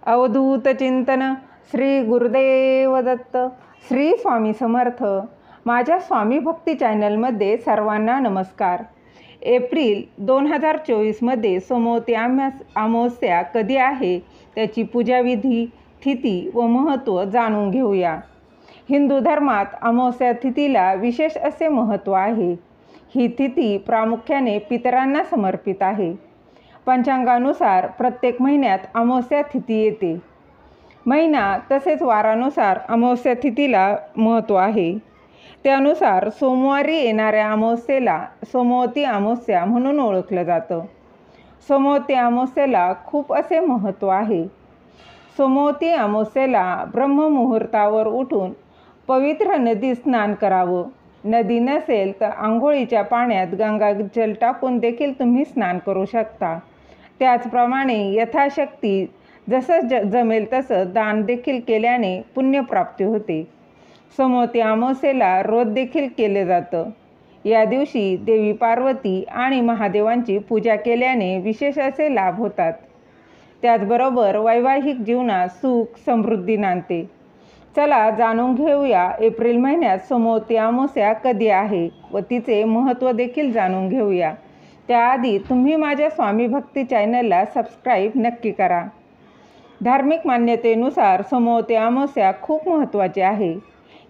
अवधूत चिंतन श्री गुरुदेव दत्त. श्री स्वामी समर्थ. माझ्या स्वामी भक्ती चॅनलमध्ये सर्वांना नमस्कार. एप्रिल 2024मध्ये सोमवती अमावस्या कधी आहे, त्याची पूजाविधी, तिथी व महत्त्व जाणून घेऊया. हिंदू धर्मात अमावस्या तिथीला विशेष असे महत्त्व आहे. ही तिथी प्रामुख्याने पितरांना समर्पित आहे. पंचांगानुसार प्रत्येक महिन्यात अमावस्या तिथी येते. महिना तसेच वारानुसार अमावस्या तिथीला महत्त्व आहे. त्यानुसार सोमवारी येणाऱ्या अमावस्येला सोमवती अमावस्या म्हणून ओळखलं जातं. सोमवती अमावस्येला खूप असे महत्त्व आहे. सोमवती अमावस्येला ब्रह्ममुहूर्तावर उठून पवित्र नदीत स्नान करावं. नदी नसेल तर आंघोळीच्या पाण्यात गंगाजल टाकून देखील तुम्ही स्नान करू शकता. त्याचप्रमाणे यथाशक्ती जसं जमेल तसं दान देखील केल्याने पुण्यप्राप्ती होते. सोमवती अमावस्येला व्रत देखील केले जातं. या दिवशी देवी पार्वती आणि महादेवांची पूजा केल्याने विशेष असे लाभ होतात. त्याचबरोबर वैवाहिक जीवनात सुख समृद्धी नांदते. चला जाणून घेऊया एप्रिल महिन्यात सोमवती अमावस्या कधी आहे व तिचे महत्त्व देखील जाणून घेऊया. त्याआधी तुम्ही माझ्या स्वामी भक्ती चॅनलला सबस्क्राईब नक्की करा. धार्मिक मान्यतेनुसार सोमवती अमावस्या खूप महत्त्वाची आहे.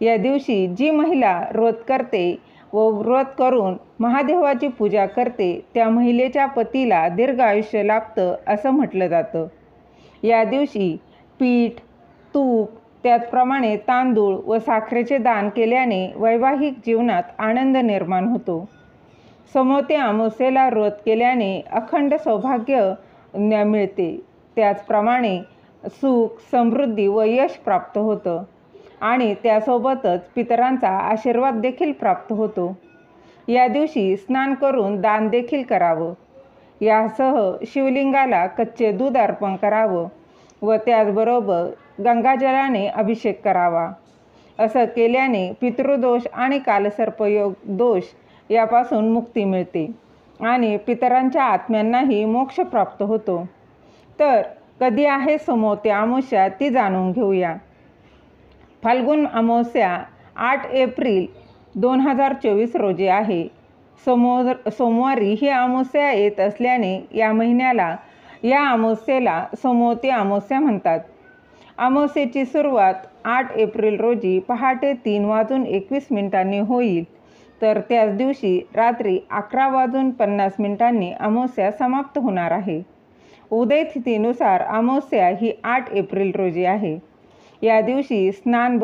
या दिवशी जी महिला व्रत करते व व्रत करून महादेवाची पूजा करते त्या महिलेच्या पतीला दीर्घ आयुष्य लाभतं असं म्हटलं जातं. या दिवशी पीठ, तूप, त्याचप्रमाणे तांदूळ व साखरेचे दान केल्याने वैवाहिक जीवनात आनंद निर्माण होतो. सोमवती अमावस्येला व्रत केल्याने अखंड सौभाग्य मिळते. त्याचप्रमाणे सुख, समृद्धी व यश प्राप्त होतं आणि त्यासोबतच पितरांचा आशीर्वाद देखील प्राप्त होतो. या दिवशी स्नान करून दान देखील करावं. यासह शिवलिंगाला कच्चे दूध अर्पण करावं व त्याचबरोबर गंगाजलाने अभिषेक करावा. असं केल्याने पितृदोष आणि कालसर्पयोग दोष यापासून मुक्ती मिळते आणि पितरांच्या आत्म्यांनाही मोक्ष प्राप्त होतो. तर कधी आहे सोमवती अमावस्या ती जाणून घेऊया. फाल्गुन अमावस्या 8 एप्रिल 2024 रोजी आहे. सोमवारी ही अमावस्या येत असल्याने या अमावस्येला सोमवती अमावस्या म्हणतात. अमावस्येची सुरुवात 8 एप्रिल रोजी पहाटे 3:21 होईल, तर त्याच दिवशी रात्री 11:50 अमावस्या समाप्त होणार आहे. उदय तिथीनुसार अमावस्या ही 8 एप्रिल रोजी आहे. या दिवशी स्नान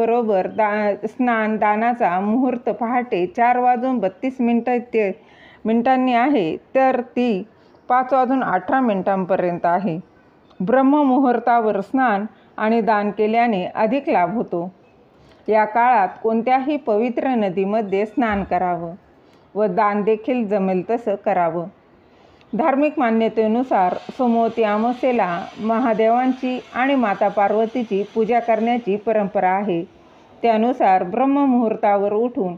दानाचा मुहूर्त पहाटे 4:32 आहे, तर ती 5:18 आहे. ब्रह्ममुहूर्तावर स्नान आणि दान केल्याने अधिक लाभ होतो. या काळात कोणत्याही पवित्र नदीमध्ये स्नान करावं व दान देखील जमेल तसं करावं. धार्मिक मान्यतेनुसार सोमवती अमावस्येला महादेवांची आणि माता पार्वतीची पूजा करण्याची परंपरा आहे. त्यानुसार ब्रह्ममुहूर्तावर उठून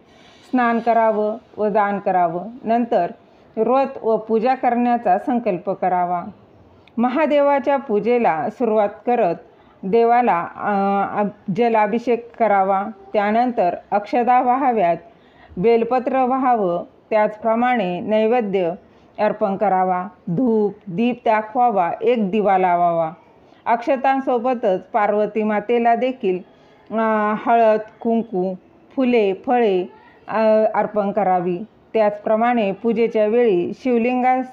स्नान करावं व दान करावं. नंतर व्रत व पूजा करण्याचा संकल्प करावा. महादेवाच्या पूजेला सुरुवात करत देवाला जलाभिषेक करावा. त्यानंतर अक्षता वाहाव्यात, बेलपत्र वाहावं. त्याचप्रमाणे नैवेद्य अर्पण करावा. धूप दीप दाखवावा. एक दिवा लावावा. अक्षतांसोबतच पार्वती मातेला देखील हळद, कुंकू, फुले, फळे अर्पण करावी. त्याचप्रमाणे पूजेच्या वेळी शिवलिंगास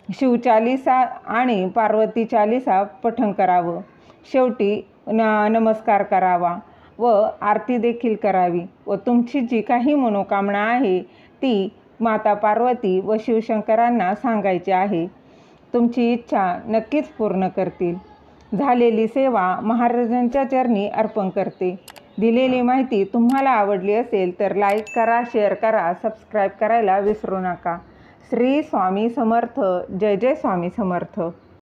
शिवचालिसा आणि पार्वती चालिसा पठण करावं. शेवटी नमस्कार करावा व आरती देखील करावी व तुमची जी काही मनोकामना आहे ती माता पार्वती व शिवशंकरांना सांगायची आहे. तुमची इच्छा नक्कीच पूर्ण करतील. झालेली सेवा महाराजांच्या चरणी अर्पण करते. दिलेली माहिती तुम्हाला आवडली असेल तर लाईक करा, शेअर करा, सबस्क्राईब करायला विसरू नका. श्री स्वामी समर्थ. जय जय स्वामी समर्थ.